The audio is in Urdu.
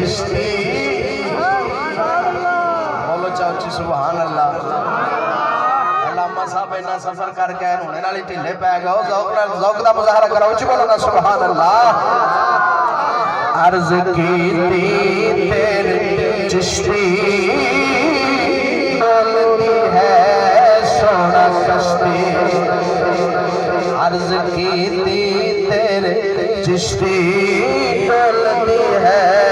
چشتی بولو چاچی سبحان اللہ علامہ صاحب اینا سفر کر کے انہوں نے نالی ٹھلے پہ گئے ذوق دا مظاہرہ کرو چی بولو نا سبحان اللہ عرض کی تھی تیرے چشتی ڈولتی ہے سونا کشتی عرض کی تھی تیرے چشتی ڈولتی ہے